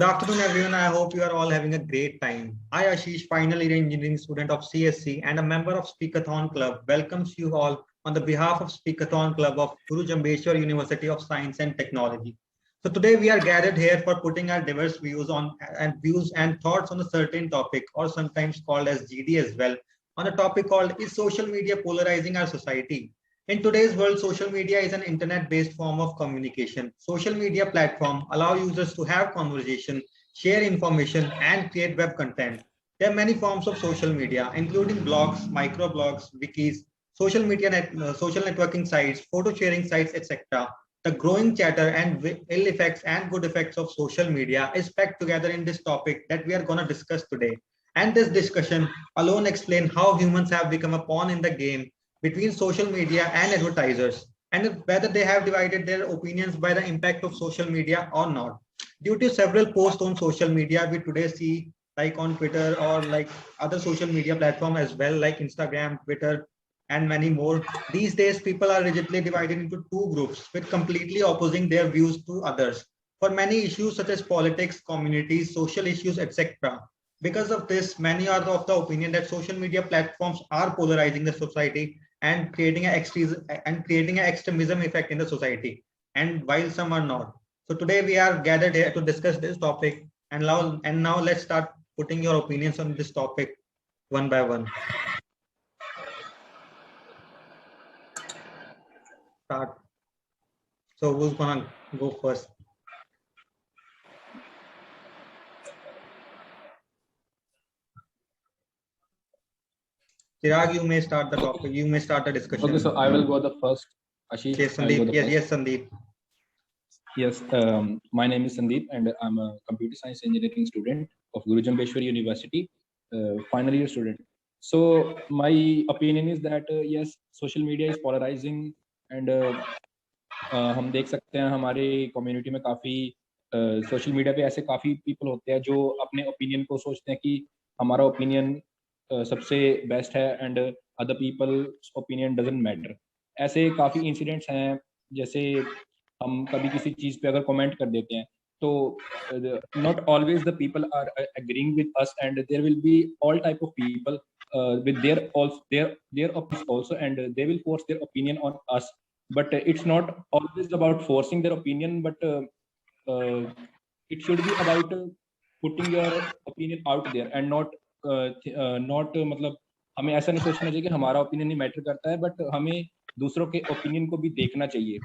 Good afternoon, everyone. I hope you are all having a great time. I, Ashish, final year engineering student of CSC and a member of Speakathon Club, welcomes you all on the behalf of Speakathon Club of Guru Jambheshwar University of Science and Technology. So today we are gathered here for putting our diverse views and thoughts on a certain topic, or sometimes called as GD as well, on a topic called Is Social Media Polarizing Our Society? In today's world, social media is an internet-based form of communication. Social media platforms allow users to have conversation, share information, and create web content. There are many forms of social media, including blogs, microblogs, wikis, social networking sites, photo sharing sites, etc. The growing chatter and ill effects and good effects of social media is packed together in this topic that we are going to discuss today. And this discussion alone explain how humans have become a pawn in the game between social media and advertisers, and whether they have divided their opinions by the impact of social media or not. Due to several posts on social media, we today see like on Twitter or like other social media platform as well, like Instagram, Twitter, and many more. These days, people are rigidly divided into two groups with completely opposing their views to others for many issues such as politics, communities, social issues, etc. Because of this, many are of the opinion that social media platforms are polarizing the society and creating an extremism effect in the society, and while some are not. So today we are gathered here to discuss this topic, and now let's start putting your opinions on this topic one by one. Start. So who's gonna go first? Chirag, you may start the topic. You may start the discussion. Okay, so I will go the first. Ashish, yes, Sandeep. Yes, Sandeep. Yes, my name is Sandeep, and I'm a computer science engineering student of Guru Jambheshwar University, final year student. So my opinion is that yes, social media is polarizing, and हम देख सकते हैं हमारे community में काफ़ी social media पे ऐसे काफ़ी पीपल होते हैं जो अपने ओपिनियन को सोचते हैं कि हमारा ओपिनियन सबसे बेस्ट है and other peoples opinion doesn't matter. ऐसे काफ़ी इंसिडेंट्स हैं, जैसे हम कभी किसी चीज़ पे अगर कमेंट कर देते हैं तो not always the people are agreeing with us, and there will be all type of people with their opinions also, and they will force their opinion on us. But it's not always about forcing their opinion, but it should be about putting your opinion out there and not मतलब हमें ऐसा नहीं सोचना चाहिए कि हमारा opinion नहीं matter करता है, बट हमें दूसरों के ओपिनियन को भी देखना चाहिए,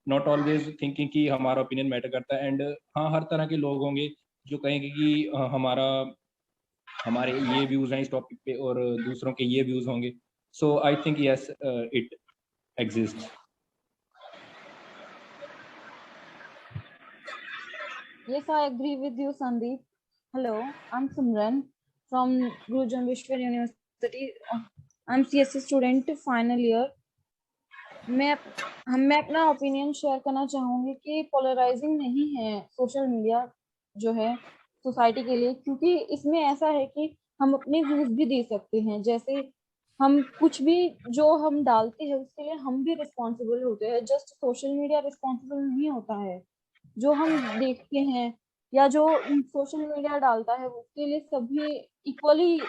नॉट ऑलवेज थिंकिंग कि हमारा ओपिनियन मैटर करता है। एंड हाँ, हर तरह के लोग होंगे जो कहेंगे कि हमारे ये व्यूज हैं इस टॉपिक पे और दूसरों के ये व्यूज होंगे। So I think yes, it exist. Yes, I agree with you, Sandeep. Hello, I'm Simran from Guru Jambheshwar University. I'm CSC student final year. मैं अपना ओपिनियन शेयर करना चाहूंगी कि पोलराइजिंग नहीं है सोशल मीडिया जो है सोसाइटी के लिए, क्योंकि इसमें ऐसा है कि हम अपने व्यूज भी दे सकते हैं। जैसे हम कुछ भी जो हम डालते हैं उसके लिए हम भी रिस्पॉन्सिबल होते हैं, जस्ट सोशल मीडिया रिस्पॉन्सिबल नहीं होता है। जो हम देखते हैं या जो सोशल मीडिया डालता है उसके लिए सभी इक्वली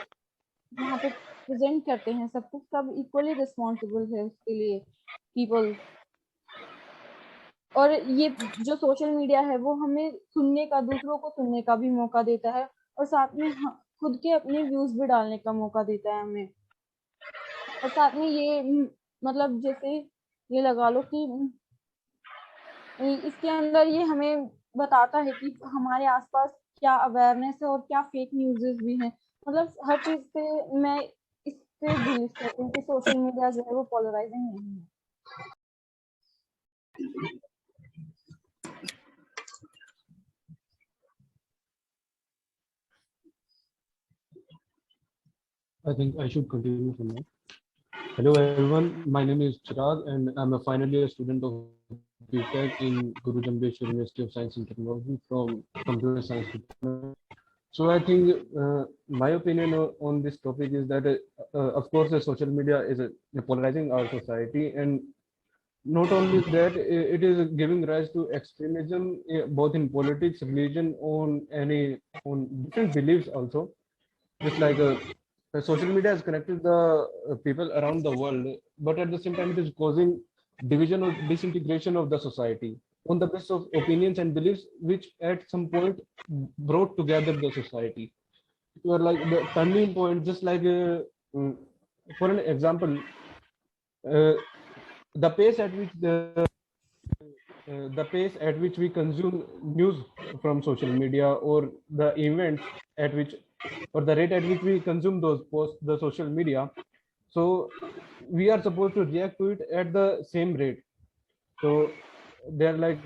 वहाँ पे प्रेजेंट करते हैं, सब इक्वली रिस्पॉन्सिबल है उसके लिए पीपल। और ये जो सोशल मीडिया है वो हमें सुनने का, दूसरों को सुनने का भी मौका देता है, और साथ में खुद के अपने व्यूज भी डालने का मौका देता है हमें। और साथ में ये मतलब जैसे ये लगा लो कि इसके अंदर ये हमें बताता है कि हमारे आसपास क्या अवेयरनेस है और क्या फेक न्यूज़ भी हैं। मतलब हर चीज पे मैं इस पे बिलीव करती हूँ कि सोशल मीडिया जो है वो पोलराइजिंग नहीं है। I think I should continue from now. Hello everyone, my name is Chirag and I'm a final year student of BTech in Guru Jambheshwar University of Science and Technology from Computer Science Department. So I think my opinion on this topic is that of course the social media is polarizing our society, and not only that, it is giving rise to extremism, both in politics, religion, on different beliefs also. Just like social media has connected the people around the world, but at the same time it is causing division or disintegration of the society on the basis of opinions and beliefs, which at some point brought together the society. Were like the turning point, just like mm, for an example, uh, the pace at which the pace at which we consume news from social media, or the events at which, or the rate at which we consume those posts, the social media. So we are supposed to react to it at the same rate. So they're like,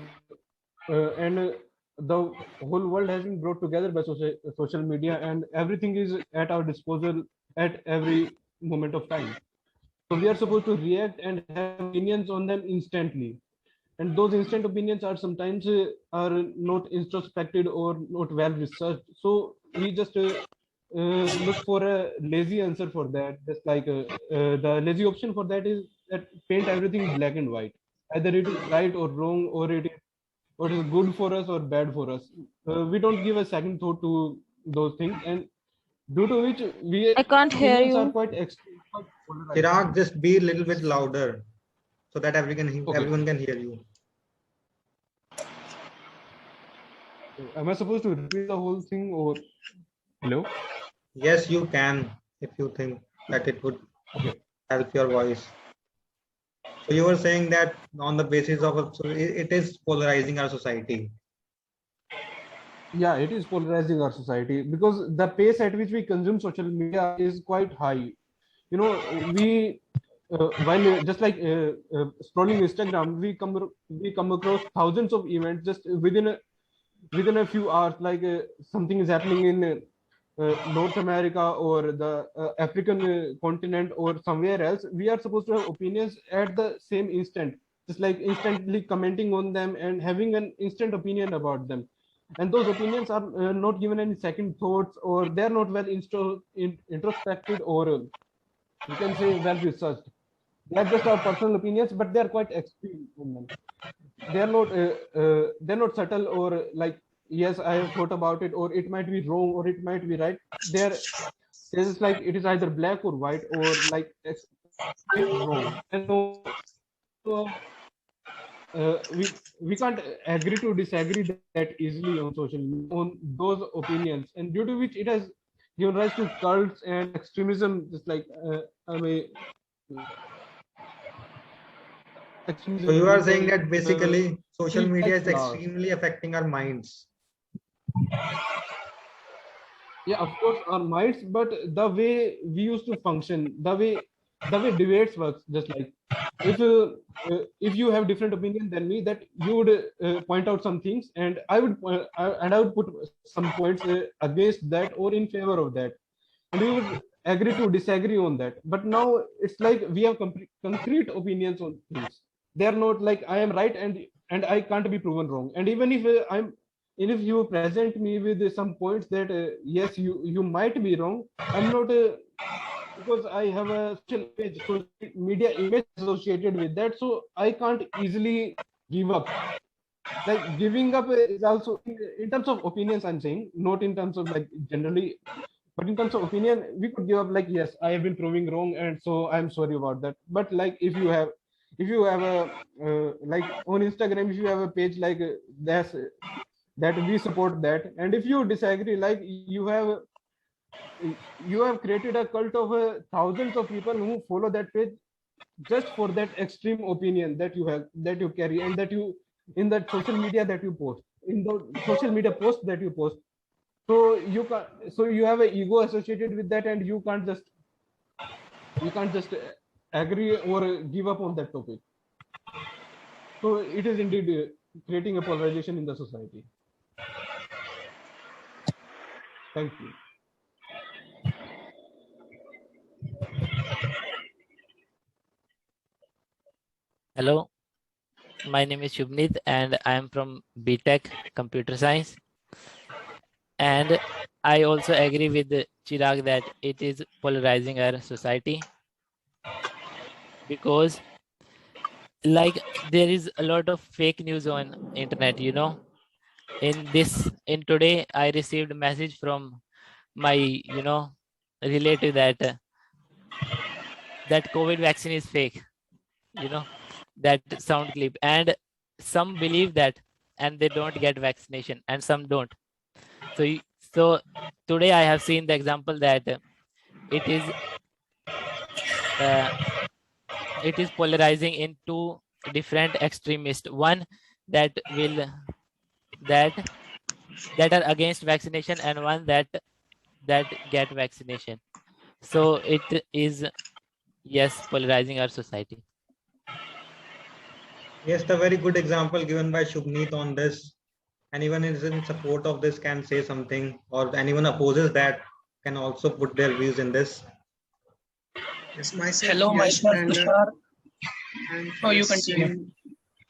and the whole world has been brought together by social media, and everything is at our disposal at every moment of time. So we are supposed to react and have opinions on them instantly, and those instant opinions are sometimes are not introspected or not well researched. So we just look for a lazy answer for that. Just like the lazy option for that is that paint everything black and white, either it is right or wrong, or it is good for us or bad for us. We don't give a second thought to those things, and due to which we I can't hear opinions are you. quite extreme, quite polarized. Chirag, just be a little bit louder so that Okay. everyone can hear you. Am I supposed to repeat the whole thing, or hello? Yes, you can if you think that it would Okay. help your voice. So you were saying that on the basis of so it is polarizing our society. Yeah, it is polarizing our society because the pace at which we consume social media is quite high. You know, we while just like scrolling Instagram, we come across thousands of events just within a few hours. Like something is happening in North America or the African continent or somewhere else. We are supposed to have opinions at the same instant, just like instantly commenting on them and having an instant opinion about them. And those opinions are not given any second thoughts, or they are not well introspected, or you can say well researched. They are just our personal opinions, but they are quite extreme in them. They're not subtle, or like, yes, I have thought about it, or it might be wrong, or it might be right. It's like it is either black or white, or like it's right or wrong. And so we can't agree to disagree that easily on social media on those opinions, and due to which it has given rise to cults and extremism, just like I mean So you are saying extremism that basically social feels media like is chaos. extremely affecting our minds. Yeah, of course, our minds, but the way we used to function, the way debates works, just like if you have different opinion than me, that you would point out some things, and I would put some points against that or in favor of that, and we would agree to disagree on that. But now it's like we have concrete opinions on things. They are not like I am right and I can't be proven wrong. And even if and if you present me with some points that yes, you might be wrong, I'm not because I have a social media image associated with that, so I can't easily give up. Like giving up is also in terms of opinions, I'm saying, not in terms of like generally, but in terms of opinion, we could give up like, yes, I have been proving wrong, and so I'm sorry about that. But like if you have a like on Instagram, if you have a page like that's that we support that, and if you disagree, like you have created a cult of thousands of people who follow that page just for that extreme opinion that you have, that you carry, and that you in that social media that you post, in the social media post that you post. So you can, so you have an ego associated with that, and you can't just agree or give up on that topic. So it is indeed creating a polarization in the society. Thank you. Hello, my name is Shubnit and I am from BTech Computer Science. And I also agree with Chirag that it is polarizing our society, because like there is a lot of fake news on internet, you know. In today I received a message from my, you know, relative that that COVID vaccine is fake, you know, that sound clip. And some believe that and they don't get vaccination and some don't. So today I have seen the example that it is uh, it is polarizing into different extremists. One that will that that are against vaccination, and one that get vaccination. So it is, yes, polarizing our society. Yes, the very good example given by Shubneet on this. Anyone is in support of this can say something, or anyone opposes that can also put their views in this. Yes, myself Hello, Yash, myself and Tushar. I'm Oh, you continue. pursuing.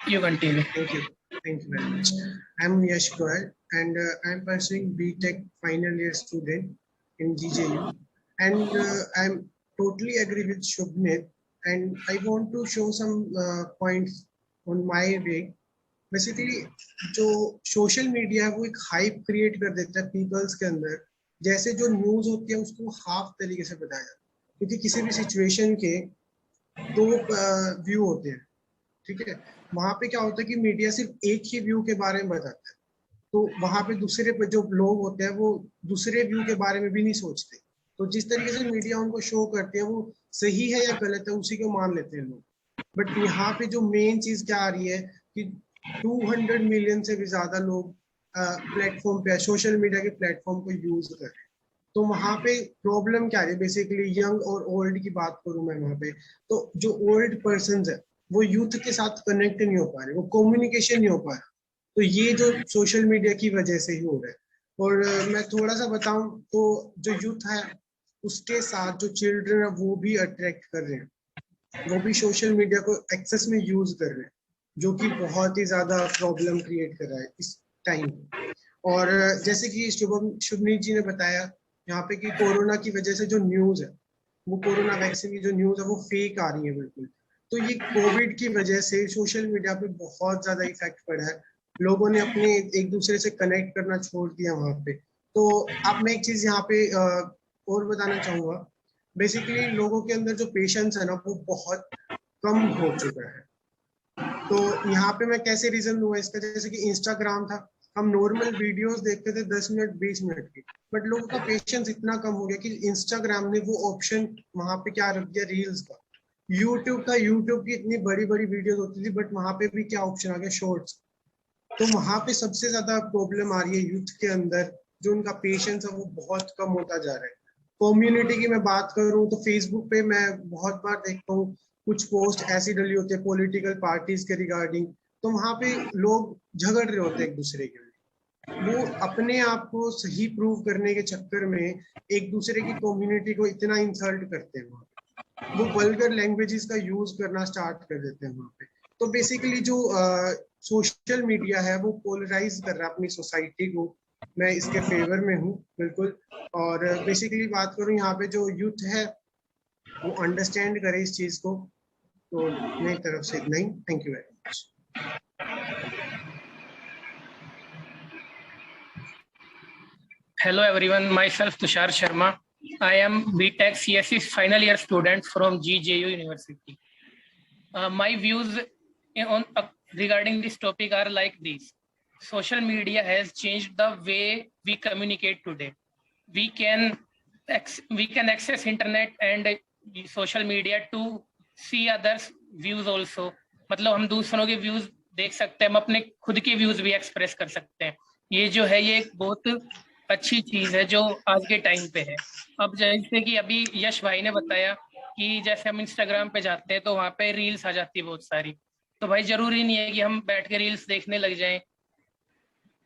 You continue. Thank you very much. I'm Yash Goel, and I'm pursuing BTech final year student in GJU, and I'm totally agree with Shubneet, and I want to show some points on my way. Basically जो social media है वो एक hype create कर देता है peoples के अंदर, जैसे जो न्यूज होती है उसको हाफ तरीके से बताया जाता है, क्योंकि किसी भी सिचुएशन के दो व्यू होते हैं, ठीक है। वहां पे क्या होता है कि मीडिया सिर्फ एक ही व्यू के बारे में बताता है, तो वहां पे दूसरे पे जो लोग होते हैं वो दूसरे व्यू के बारे में भी नहीं सोचते, तो जिस तरीके से मीडिया उनको शो करती है वो सही है या गलत है उसी को मान लेते हैं लोग। बट यहाँ पे जो मेन चीज क्या आ रही है कि 200 मिलियन से भी ज्यादा लोग प्लेटफॉर्म पे सोशल मीडिया के प्लेटफॉर्म को यूज कर रहे हैं, तो वहां पे प्रॉब्लम क्या है, बेसिकली यंग और ओल्ड की बात करूं मैं वहां पे, तो जो ओल्ड पर्सन है वो यूथ के साथ कनेक्ट नहीं हो पा रहे, वो कम्युनिकेशन नहीं हो पा रहा, तो ये जो सोशल मीडिया की वजह से ही हो रहा है। और मैं थोड़ा सा बताऊं तो जो यूथ है उसके साथ जो चिल्ड्रन है वो भी अट्रैक्ट कर रहे हैं, वो भी सोशल मीडिया को एक्सेस में यूज कर रहे हैं, जो कि बहुत ही ज्यादा प्रॉब्लम क्रिएट कर रहा है इस टाइम। और जैसे कि शुभनीत जी ने बताया यहाँ पे कि कोरोना की वजह से जो न्यूज है वो कोरोना वैक्सीन की जो न्यूज है वो फेक आ रही है बिल्कुल, तो ये कोविड की वजह से सोशल मीडिया पे बहुत ज्यादा इफेक्ट पड़ा है, लोगों ने अपने एक दूसरे से कनेक्ट करना छोड़ दिया वहां पे। तो अब मैं एक चीज यहाँ पे और बताना चाहूंगा, बेसिकली लोगों के अंदर जो पेशेंस है ना वो बहुत कम हो चुका है। तो यहाँ पे मैं कैसे रीजन दूंगा इसका, जैसे कि इंस्टाग्राम था, हम नॉर्मल वीडियोस देखते थे 10 मिनट 20 मिनट की, बट लोगों का पेशेंस इतना कम हो गया कि इंस्टाग्राम ने वो ऑप्शन वहां पे क्या रख दिया, रील्स का। यूट्यूब था, यूट्यूब की इतनी बड़ी बड़ी वीडियोस होती थी, बट वहां पे भी क्या ऑप्शन आ गया, शॉर्ट्स। तो वहां पे सबसे ज्यादा प्रॉब्लम आ रही है यूथ के अंदर, जो उनका पेशेंस है वो बहुत कम होता जा रहा है। कम्युनिटी की मैं बात करूं तो फेसबुक पे मैं बहुत बार देखता हूँ कुछ पोस्ट ऐसी डली होती है पॉलिटिकल पार्टीज के रिगार्डिंग, तो वहां पे लोग झगड़ रहे होते हैं एक दूसरे के लिए, वो अपने आप को सही प्रूव करने के चक्कर में एक दूसरे की कम्युनिटी को इतना इंसल्ट करते हैं, वो वल्गर लैंग्वेजेस का यूज करना स्टार्ट कर देते हैं वहां पे। तो बेसिकली जो सोशल मीडिया है वो पोलराइज कर रहा है अपनी सोसाइटी को, मैं इसके फेवर में हूँ बिल्कुल। और बेसिकली बात करूँ यहाँ पे जो यूथ है वो अंडरस्टैंड करे इस चीज को, तो मेरी तरफ से इतना ही। Thank you very much. Hello everyone, myself Tushar Sharma. I am BTech CSE final year student from GJU University. My views regarding this topic are like these. Social media has changed the way we communicate today. We can access internet and social media to see others views also. मतलब हम दूसरों के views देख सकते हैं, हम अपने खुद के व्यूज भी एक्सप्रेस कर सकते हैं। ये जो है ये एक बहुत अच्छी चीज है जो आज के टाइम पे है। अब जैसे कि अभी यश भाई ने बताया कि जैसे हम इंस्टाग्राम पे जाते हैं तो वहां पे रील्स आ जाती है बहुत सारी, तो भाई जरूरी नहीं है कि हम बैठ के रील्स देखने लग जाएं,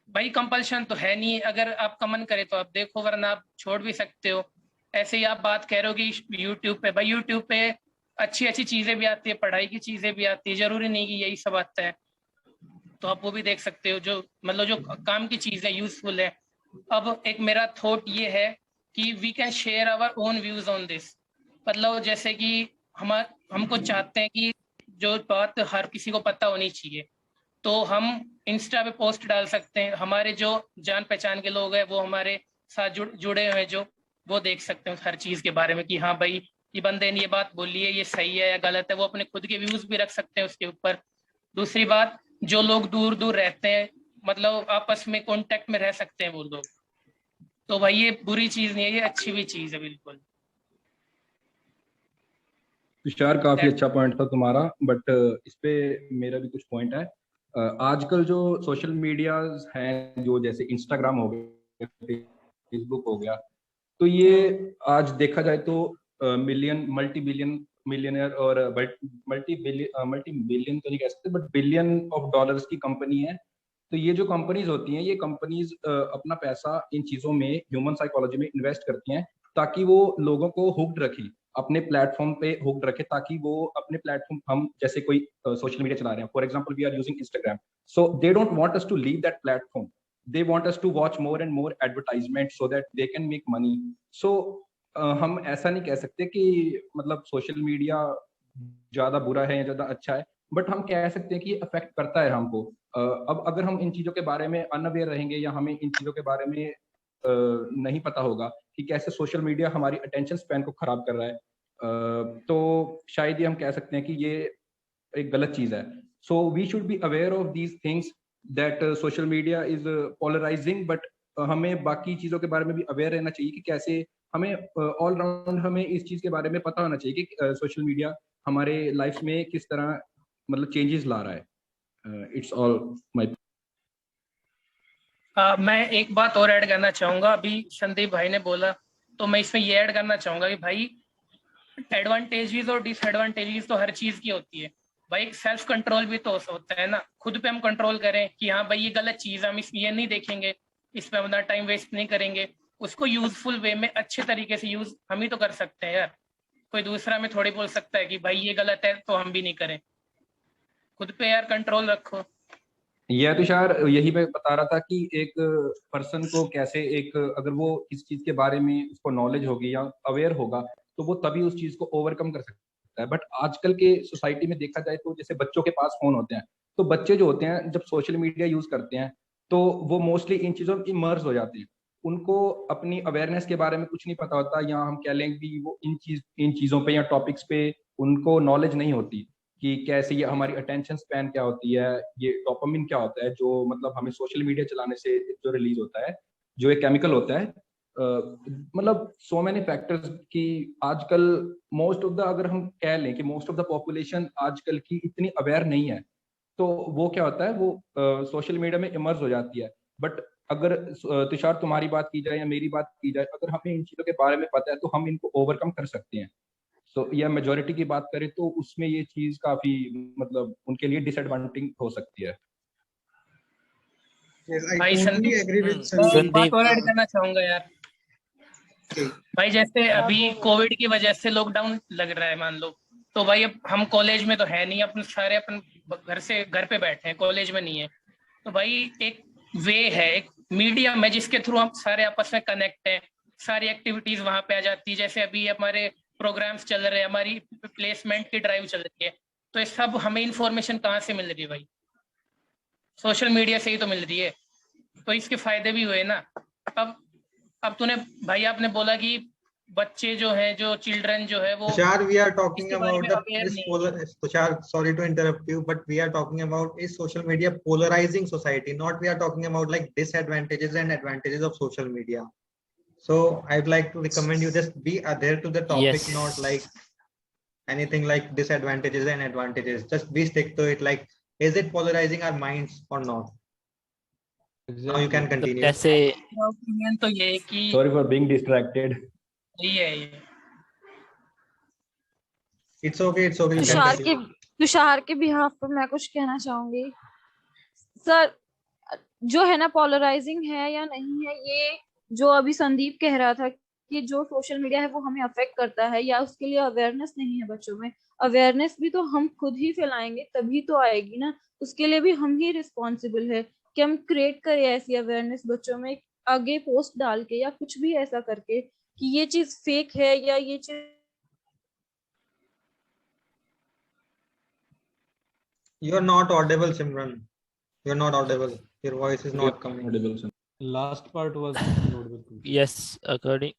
भाई कंपल्शन तो है नहीं, अगर आपका मन करे तो आप देखो वरना आप छोड़ भी सकते हो। ऐसे ही आप बात कह रहे हो कि यूट्यूब पे, भाई यूट्यूब पे अच्छी अच्छी चीजें भी आती है, पढ़ाई की चीजें भी आती है, जरूरी नहीं कि यही सब आता है, तो आप वो भी देख सकते हो जो मतलब जो काम की चीज है, यूजफुल है। अब एक मेरा थॉट ये है कि we can share our own views on this, मतलब जैसे कि हमको चाहते हैं कि जो बात हर किसी को पता होनी चाहिए। तो हम इंस्टा पे पोस्ट डाल सकते हैं, हमारे जो जान पहचान के लोग हैं वो हमारे साथ जुड़े हुए हैं, जो वो देख सकते हैं हर चीज के बारे में कि हाँ भाई ये बंदे ने ये बात बोली है, ये सही है या गलत है। वो अपने खुद के व्यूज भी रख सकते हैं उसके ऊपर। दूसरी बात, जो लोग दूर दूर रहते हैं, मतलब आपस में कांटेक्ट में रह सकते हैं वो लोग, तो भाई ये बुरी चीज नहीं है, ये अच्छी भी चीज है बिल्कुल। तुषार, काफी अच्छा पॉइंट था तुम्हारा, बट इस पे मेरा भी कुछ पॉइंट है। आजकल जो सोशल मीडिया हैं, जो जैसे इंस्टाग्राम हो गया, फेसबुक हो गया, तो ये आज देखा जाए तो मल्टी बिलियनियर और मल्टी बिलियन तो नहीं कह सकते, बट बिलियन ऑफ डॉलर्स की कंपनी है। तो ये जो कंपनीज होती हैं, ये कंपनीज अपना पैसा इन चीजों में, ह्यूमन साइकोलॉजी में इन्वेस्ट करती हैं, ताकि वो लोगों को हुक्ड रखें, अपने प्लेटफॉर्म पे हुक्ड रखे, ताकि वो अपने प्लेटफॉर्म, हम जैसे कोई सोशल मीडिया चला रहे हैं, for example we are using Instagram, so they don't want us to leave that platform, they want us to watch more and more advertisement so that they can make money. So हम ऐसा नहीं कह सकते कि मतलब social media ज्यादा बुरा है या ज्यादा अच्छा है, बट हम कह सकते हैं कि ये अफेक्ट करता है हमको। अब अगर हम इन चीजों के बारे में अनअवेयर रहेंगे, या हमें इन चीजों के बारे में नहीं पता होगा कि कैसे सोशल मीडिया हमारी अटेंशन स्पैन को खराब कर रहा है, तो शायद ये हम कह सकते हैं कि ये एक गलत चीज है। So we should be aware of these things, that social media is polarising, but हमें बाकी चीजों के बारे में भी अवेयर रहना चाहिए कि कैसे हमें ऑल राउंड हमें इस चीज के बारे में पता होना चाहिए कि सोशल मीडिया हमारे लाइफ में किस तरह मतलब चेंजेस ला रहा है। It's all my. मैं एक बात और ऐड करना चाहूंगा, अभी संदीप भाई ने बोला तो मैं इसमें ये ऐड करना चाहूंगा कि भाई एडवांटेजेस और डिसएडवांटेजेस तो हर चीज की होती है भाई। सेल्फ कंट्रोल भी तो होता है ना, खुद पे हम कंट्रोल करें कि हाँ भाई ये गलत चीज है, हम ये नहीं देखेंगे, इस पे अपना टाइम वेस्ट नहीं करेंगे, उसको यूजफुल वे में अच्छे तरीके से यूज हम ही तो कर सकते हैं यार। कोई दूसरा में थोड़ी बोल सकता है कि भाई ये गलत है तो हम भी नहीं करें। खुद पे यार कंट्रोल रखो। यह तुषार, यही मैं बता रहा था कि एक पर्सन को कैसे, एक अगर वो इस चीज के बारे में उसको नॉलेज होगी या अवेयर होगा, तो वो तभी उस चीज को ओवरकम कर सकता है। बट आजकल के सोसाइटी में देखा जाए तो जैसे बच्चों के पास फोन होते हैं, तो बच्चे जो होते हैं जब सोशल मीडिया यूज करते हैं, तो वो मोस्टली इन चीजों में इमर्स हो जाते हैं। उनको अपनी अवेयरनेस के बारे में कुछ नहीं पता होता, या हम कह लें कि वो इन चीजों पे या टॉपिक्स पे उनको नॉलेज नहीं होती कि कैसे ये हमारी अटेंशन स्पैन क्या होती है, ये डोपामिन क्या होता है, जो मतलब हमें सोशल मीडिया चलाने से जो रिलीज होता है, जो एक केमिकल होता है। मतलब सो मेनी फैक्टर्स कि आजकल मोस्ट ऑफ द, अगर हम कह लें कि मोस्ट ऑफ द पॉपुलेशन आजकल की इतनी अवेयर नहीं है, तो वो क्या होता है, वो सोशल मीडिया में इमर्ज हो जाती है। बट अगर तुषार तुम्हारी बात की जाए या मेरी बात की जाए, अगर हमें इन चीजों के बारे में पता है तो हम इनको ओवरकम कर सकते हैं। तो या मेजोरिटी की बात करें तो उसमें ये चीज काफी मतलब उनके लिए डिसएडवांटेज हो सकती है। Yes, I भाई totally संदीप, agree with मैं एक बात Sandeep. और ऐड करना चाहूंगा यार। Okay. भाई जैसे अभी कोविड की वजह से लॉकडाउन लग रहा है मान लो, तो भाई अब हम कॉलेज में तो है नहीं, अपन सारे अपन घर पे बैठे हैं, कॉलेज में नहीं है। तो भाई एक वे है, एक मीडियम है जिसके थ्रू हम सारे आपस में कनेक्ट हैं, सारी एक्टिविटीज वहां पे आ जाती है। जैसे अभी हमारे प्रोग्राम्स चल रहे हैं, हमारी प्लेसमेंट की ड्राइव चल रही है, तो ये सब हमें इंफॉर्मेशन कहाँ से मिल रही है भाई? सोशल मीडिया से ही तो मिल रही है। तो इसके फायदे भी हुए ना। अब तूने भाई आपने बोला कि बच्चे जो है, जो चिल्ड्रन जो है वो Tushar, we are talking इसके बारे about में the अवेयर is नहीं polar. है। Tushar, sorry to interrupt you, but we are talking about is social media polarizing society, not we are talking about like disadvantages and advantages of social media. So I'd like to recommend you just be adhere to the topic, not like Yes. anything like disadvantages and advantages. Just be stick to it. Like, is it polarizing our minds or not? Now you can Exactly. तो continue. कैसे? मेरा opinion तो ये है कि sorry for being distracted. यही है ये। It's okay. It's okay. You can Tushar continue. के तुषार के बिहाफ पर मैं कुछ कहना चाहूंगी सर। जो है ना, पोलराइजिंग है या नहीं है, ये जो अभी संदीप कह रहा था कि जो सोशल मीडिया है वो हमें अफेक्ट करता है या उसके लिए अवेयरनेस नहीं है बच्चों में, अवेयरनेस भी तो हम खुद ही फैलाएंगे तभी तो आएगी ना। उसके लिए भी हम ही रिस्पॉन्सिबल है कि हम क्रिएट करें ऐसी अवेयरनेस बच्चों में, आगे पोस्ट डाल के या कुछ भी ऐसा करके कि ये चीज फेक है या ये चीज You are not audible, Simran. You are not audible. Your voice is not coming. Audible, sir. Last part was not audible. Yes, according.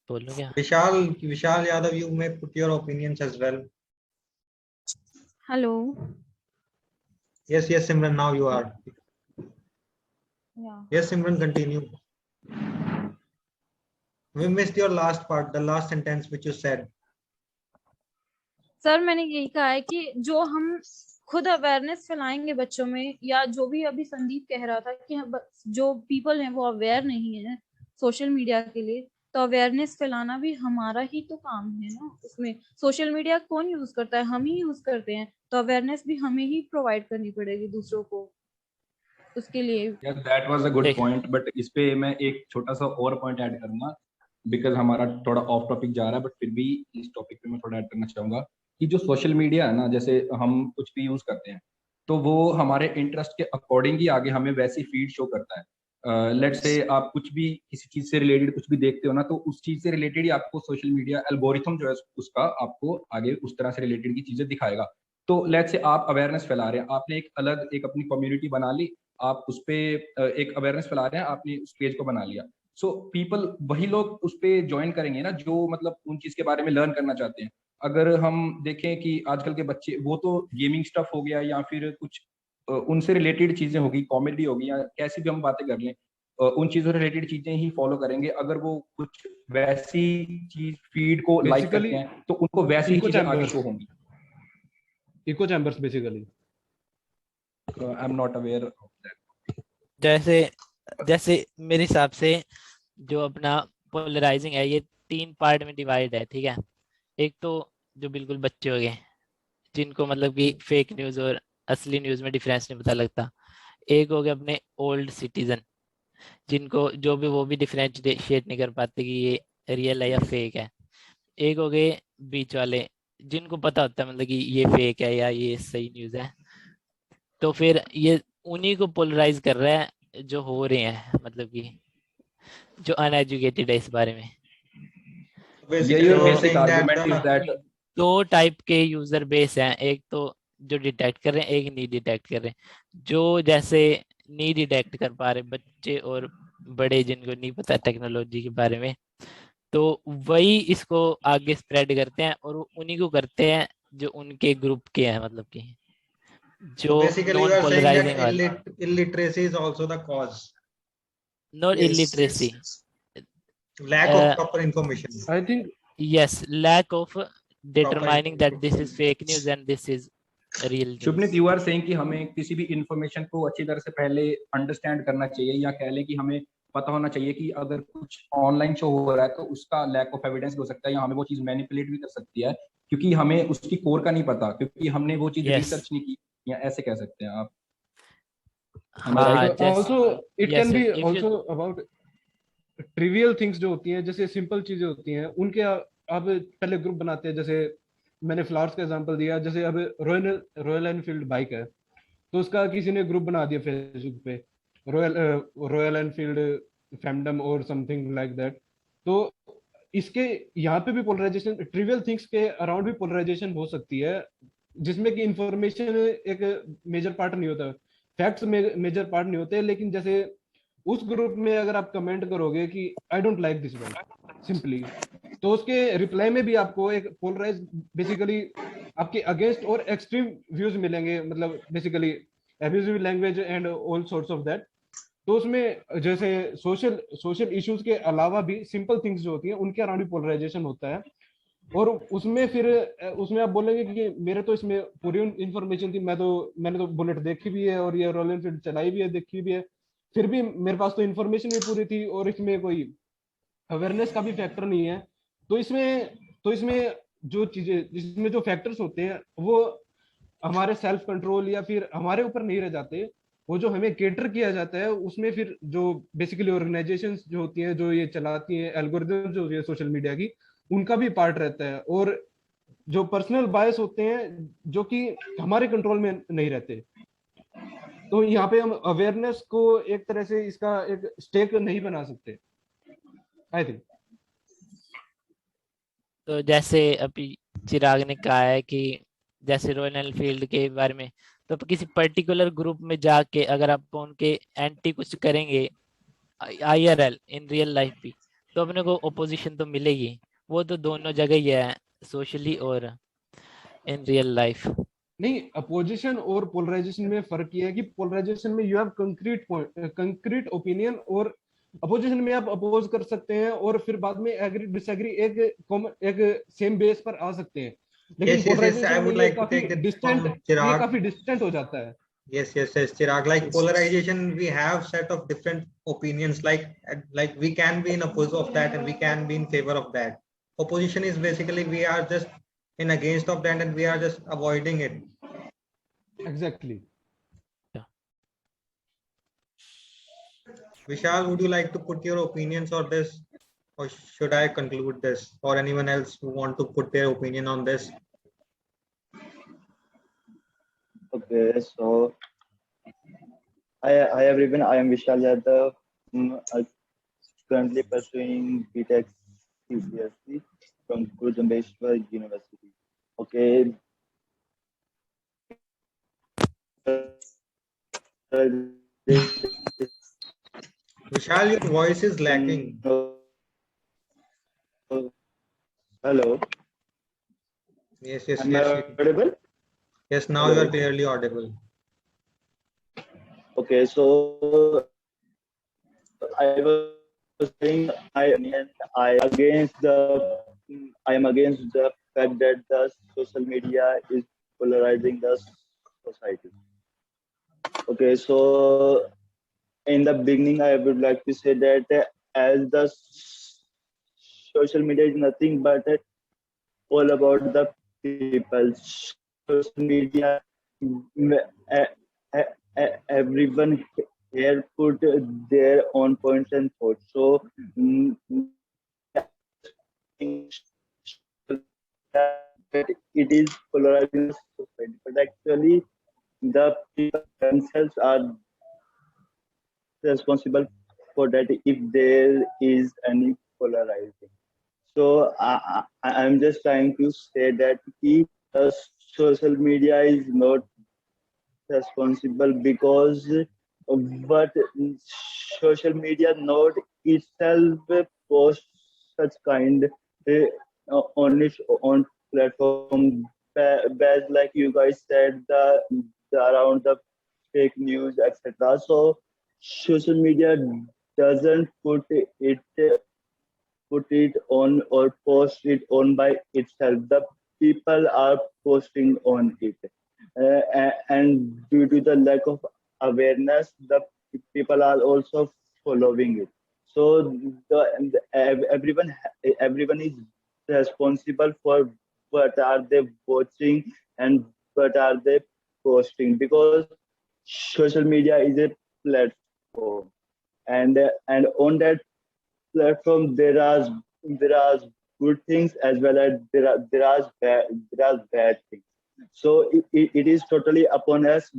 बोलो क्या? Vishal Yadav, you may put your opinions as well. Hello. Yes, Simran, now you are. Yeah. Yes, Simran, continue. We missed your last part, the last sentence which you said. Sir मैंने यही कहा है कि जो हम खुद awareness फैलाएंगे बच्चों में, या जो भी अभी संदीप कह रहा था कि जो पीपल हैं वो अवेयर नहीं है सोशल मीडिया के लिए, तो अवेयरनेस फैलाना भी हमारा ही तो काम है ना। उसमें सोशल मीडिया कौन यूज करता है? हम ही यूज करते हैं, तो अवेयरनेस भी हमें ही प्रोवाइड करनी पड़ेगी दूसरों को उसके लिए। That was a good point, but इस पे मैं एक छोटा सा और पॉइंट ऐड करूंगा, बिकॉज हमारा थोड़ा ऑफ टॉपिक जा रहा है, बट फिर भी इस टॉपिक पे मैं थोड़ा ऐड करना चाहूंगा कि जो सोशल मीडिया है ना, जैसे हम कुछ भी यूज करते हैं तो वो हमारे इंटरेस्ट के अकॉर्डिंग ही आगे हमें वैसी फीड शो करता है। लेट्स से आप कुछ भी किसी चीज से रिलेटेड कुछ भी देखते हो ना, तो उस चीज से रिलेटेड ही आपको सोशल मीडिया एल्गोरिथम जो है उसका आपको आगे उस तरह से रिलेटेड की चीजें दिखाएगा। तो लेट्स से आप अवेयरनेस फैला रहे हैं, आपने एक अलग एक अपनी कम्युनिटी बना ली, आप उस पे एक अवेयरनेस फैला रहे हैं, आपने उस पेज को बना लिया, सो पीपल वही लोग उस पे ज्वाइन करेंगे ना जो मतलब उन चीज के बारे में लर्न करना चाहते हैं। अगर हम देखें कि आजकल के बच्चे वो तो गेमिंग स्टफ हो गया या फिर कुछ उनसे रिलेटेड चीजें होगी, कॉमेडी होगी या कैसी भी हम बातें कर लें, उन चीजों से रिलेटेड चीजें ही फॉलो करेंगे। अगर वो कुछ वैसी चीज फीड को लाइक करते हैं तो उनको वैसी ही चीजें आगे शो होंगी। Echo chambers basically. I am not aware of that. जैसे मेरे हिसाब से जो अपना पोलराइजिंग है ये 3 पार्ट में डिवाइड है, ठीक है। एक तो जो बिल्कुल बच्चे हो गए जिनको मतलब कि फेक न्यूज और असली न्यूज में डिफरेंस नहीं पता लगता। एक हो गया अपने ओल्ड सिटीजन जिनको जो भी वो भी डिफरेंशिएट नहीं कर पाते कि ये रियल है या फेक है। एक हो गए बीच वाले जिनको पता होता है मतलब कि ये फेक है या ये सही न्यूज है। तो फिर ये उन्हीं को पोलराइज कर रहा है जो हो रहे हैं, मतलब कि जो अनएजुकेटेड है इस बारे में। दो टाइप के यूजर बेस हैं, एक तो जो डिटेक्ट कर रहे हैं, एक नहीं डिटेक्ट कर रहे हैं। जो जैसे नहीं डिटेक्ट कर पा रहे बच्चे और बड़े जिनको नहीं पता टेक्नोलॉजी के बारे में, तो वही इसको आगे स्प्रेड करते हैं और उन्हीं को करते हैं जो उनके ग्रुप के हैं, मतलब कि जो नॉन पोलराइजिंग वाले। Illiteracy is also the cause. Not illiteracy. Lack of proper information. I think yes, lack of determining that this is fake news and this is real news. Shubhneet, you are saying कि हमें किसी भी information को अच्छी तरह से पहले understand करना चाहिए, या कह लें कि हमें पता होना चाहिए कि अगर कुछ ऑनलाइन शो हो रहा है तो उसका लैक ऑफ एविडेंस हो सकता है, या हमें वो चीज मैनिपुलेट भी कर सकती है क्योंकि हमें उसकी कोर का नहीं पता, क्योंकि हमने वो चीज रिसर्च नहीं की, या ऐसे कह सकते हैं आप। also it can be also about trivial things जो होती हैं, जैसे सिंपल चीजें होती हैं उनके अब पहले ग्रुप बनाते हैं। जैसे मैंने फ्लावर्स का एग्जांपल दिया, जैसे अब रॉयल एनफील्ड बाइक है तो उसका किसी ने ग्रुप बना दिया फेसबुक पे, रॉयल एनफील्ड फैंडम और समथिंग लाइक दैट। तो इसके यहाँ पे भी पोलराइजेशन, ट्रिवियल थिंग्स के अराउंड भी पोलराइजेशन हो सकती है, जिसमें कि इंफॉर्मेशन एक मेजर पार्ट नहीं होता, फैक्ट्स मेजर पार्ट नहीं होते। लेकिन जैसे उस ग्रुप में अगर आप कमेंट करोगे कि I don't like this one simply, तो उसके रिप्लाई में भी आपको एक पोलराइज बेसिकली आपके अगेंस्ट और एक्सट्रीम व्यूज मिलेंगे, मतलब basically abusive language and all sorts of that. तो उसमें जैसे सोशल इश्यूज के अलावा भी सिंपल थिंग्स जो होती हैं उनके अराउंड भी पोलराइजेशन होता है। और उसमें फिर उसमें आप बोलेंगे कि मेरे तो इसमें पूरी इंफॉर्मेशन थी, मैंने तो बुलेट देखी भी है और ये रॉयल एनफील्ड चलाई भी है, देखी भी है, फिर भी मेरे पास तो इंफॉर्मेशन भी पूरी थी और इसमें कोई अवेयरनेस का भी फैक्टर नहीं है। तो इसमें जो चीजें, जिसमें जो फैक्टर्स होते हैं वो हमारे सेल्फ कंट्रोल या फिर हमारे ऊपर नहीं रह जाते, वो जो हमें केटर किया जाता है उसमें फिर जो बेसिकली ऑर्गेनाइजेशंस जो होती हैं जो ये चलाती हैं एल्गोरिथम जो है सोशल मीडिया की, उनका भी पार्ट रहता है। और जो पर्सनल बायस होते हैं जो कि हमारे कंट्रोल में नहीं रहते। तो यहाँ पे हम अवेयरनेस को एक तरह से इसका एक स्टेक नहीं बना सकते, आई थिंक। तो जैसे अभी चिराग ने कहा है कि जैसे रॉयल एनफील्ड के बारे में, तो आप किसी पर्टिकुलर ग्रुप में जाके अगर आप उनके एंटी कुछ करेंगे IRL इन रियल लाइफ भी, तो अपने को ओपोजिशन तो मिलेगी। वो तो दोनों जगह ही है, सोशली और इन रियल लाइफ। नहीं, अपोजिशन और पोलराइजेशन में फर्क ये है कि पोलराइजेशन में you have concrete point, concrete opinion, और अपोजिशन में आप अपोज कर सकते हैं और फिर बाद में एग्री डिसएग्री एक सेम बेस पर आ सकते हैं। लेकिन Yes, yes, yes. I polarisation में would ये like to काफी take that डिस्टेंट, from ये Chirag. काफी डिस्टेंट हो जाता है। Yes, yes, yes, Chirag. Like Yes. polarization, we have set of different opinions. Like we can be in oppose of that, and we can be in favor of that. Opposition is basically we are just in against of that, and we are just avoiding it. Exactly. Vishal, would you like to put your opinions on this, or should I conclude this, or anyone else who want to put their opinion on this? Okay, so hi everyone. I am Vishal Yadav. I'm currently pursuing BTech CCSC from Guru Jambheshwar University. Okay. Vishal, your voice is lacking. Hello. Yes, yes, Am yes. I audible? Yes, now you are clearly audible. Okay, so I was saying I am against the fact that the social media is polarizing the society. Okay, so in the beginning, I would like to say that as the social media is nothing but all about the people. Social media, everyone here put their own points and thoughts. So it is polarizing society, but actually the people themselves are responsible for that if there is any polarizing. So I'm just trying to say that social media is not responsible because but social media not itself posts such kind on its own platform, as like you guys said, the around the fake news, etc. So social media doesn't put it on or post it on by itself. The people are posting on it, and due to the lack of awareness, the people are also following it. So everyone is responsible for what are they watching and what are they posting, because social media is a platform, and on that platform there are good things as well as there are bad things. So it is totally upon us,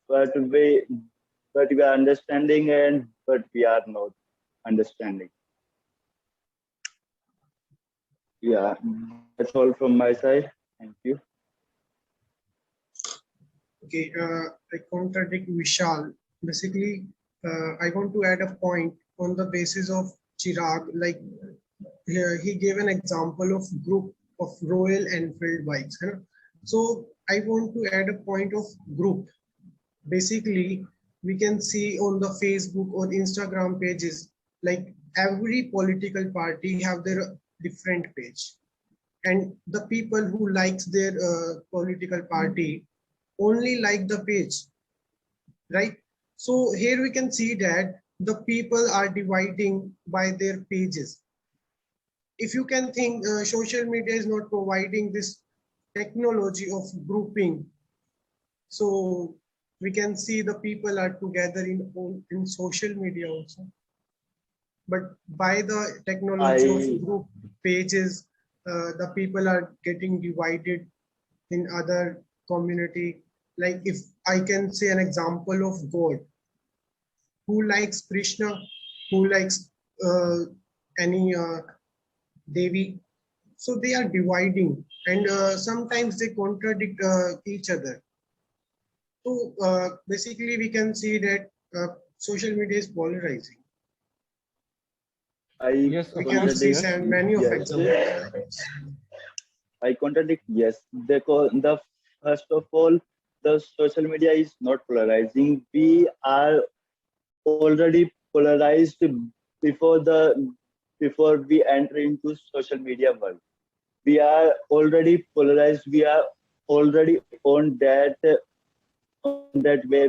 but we are understanding and but we are not understanding. Yeah, that's all from my side. Thank you. Okay, I contradict Vishal. Basically, I want to add a point on the basis of Chirag. Like he gave an example of group of Royal Enfield bikes. You know? So I want to add a point of group. Basically, we can see on the Facebook or Instagram pages, like every political party have their different page, and the people who likes their political party only like the page, right? So here we can see that the people are dividing by their pages. If you can think, social media is not providing this technology of grouping, so we can see the people are together in social media also. But by the technology of group pages, the people are getting divided in other community. Like if I can say an example of God, who likes Krishna, who likes any Devi. So they are dividing, and sometimes they contradict each other. So basically, we can see that social media is polarizing. Yes, We of can course, see yes. many of Yes. examples. I contradict, yes. The first of all, the social media is not polarizing. We are already polarized before we enter into social media world. We are already polarized. We are already on that way.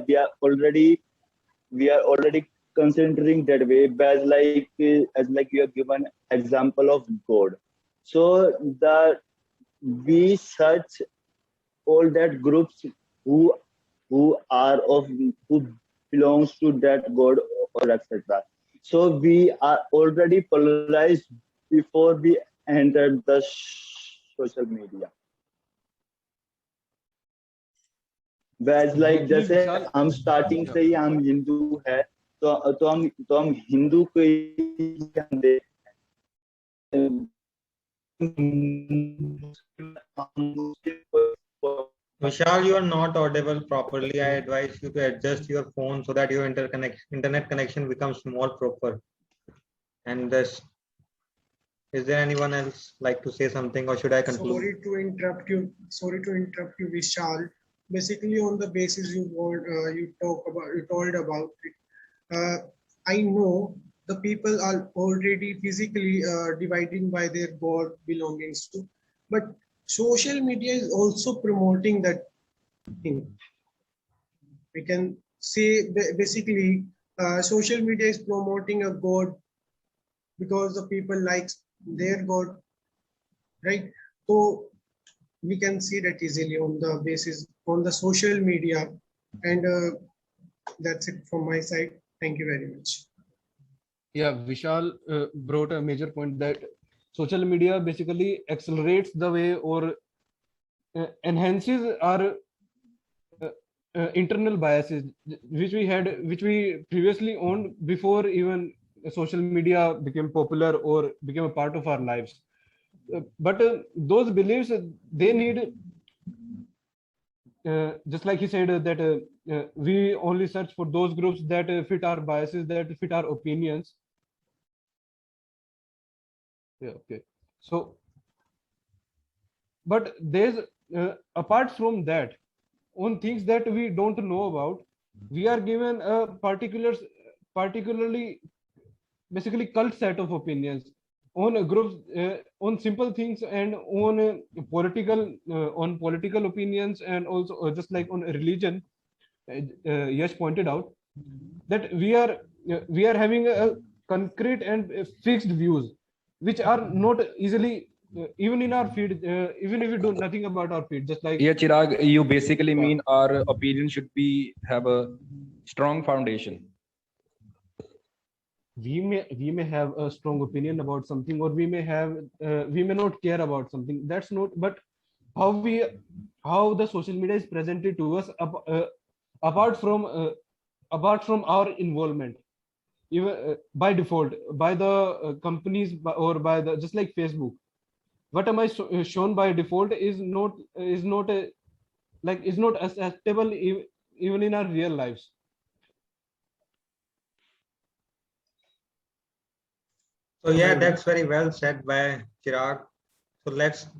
We are already considering that way as like you have given example of God. So the we search all that groups who who belongs to that god or etc. So we are already polarized before we enter the social media. Whereas like Exactly, जैसे Vishal. हम starting Yeah. से ही हम हिंदू है तो हम हिंदू को ही हम Vishal, you are not audible properly. I advise you to adjust your phone so that your internet connection becomes more proper. And this, is there anyone else like to say something, or should I conclude? Sorry to interrupt you, Vishal. Basically, on the basis you told about it, I know the people are already physically dividing by their God belongings to, but social media is also promoting that thing. We can say basically social media is promoting a God because the people likes their God, right? So we can see that easily on the basis on the social media, and that's it from my side. Thank you very much. Yeah, Vishal brought a major point that social media basically accelerates the way or enhances our internal biases, which we previously owned before even social media became popular or became a part of our lives. But those beliefs, they need, just like he said, that we only search for those groups that fit our biases, that fit our opinions. Yeah, okay. So, but there's apart from that, on things that we don't know about, we are given a particularly basically cult set of opinions on groups, on simple things, and on political opinions, and also just like on religion. Yash pointed out that we are having a concrete and fixed views, which are not easily even in our feed, even if we do nothing about our feed, just like Yeah, Chirag, you basically mean our opinion should have a strong foundation. we may have a strong opinion about something, or we may not care about something. That's not, but how the social media is presented to us, apart from our involvement, even by default, by the companies, or by the, just like Facebook, what am I shown by default is not a, like, is not acceptable even in our real lives. So yeah, that's very well said by Chirag.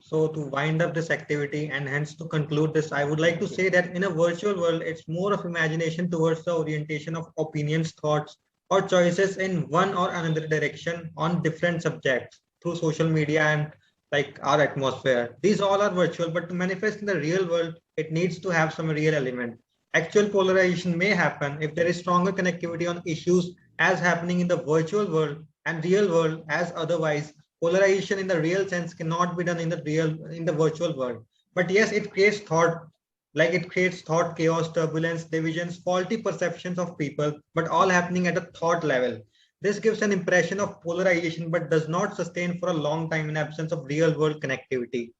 So to wind up this activity and hence to conclude this, I would like to say that in a virtual world, it's more of imagination towards the orientation of opinions, thoughts, or choices in one or another direction on different subjects through social media and like our atmosphere. These all are virtual, but to manifest in the real world, it needs to have some real element. Actual polarization may happen if there is stronger connectivity on issues as happening in the virtual world and real world as otherwise. Polarization in the real sense cannot be done in the virtual world. But yes, it creates thought, chaos, turbulence, divisions, faulty perceptions of people, but all happening at a thought level. This gives an impression of polarization but does not sustain for a long time in absence of real world connectivity.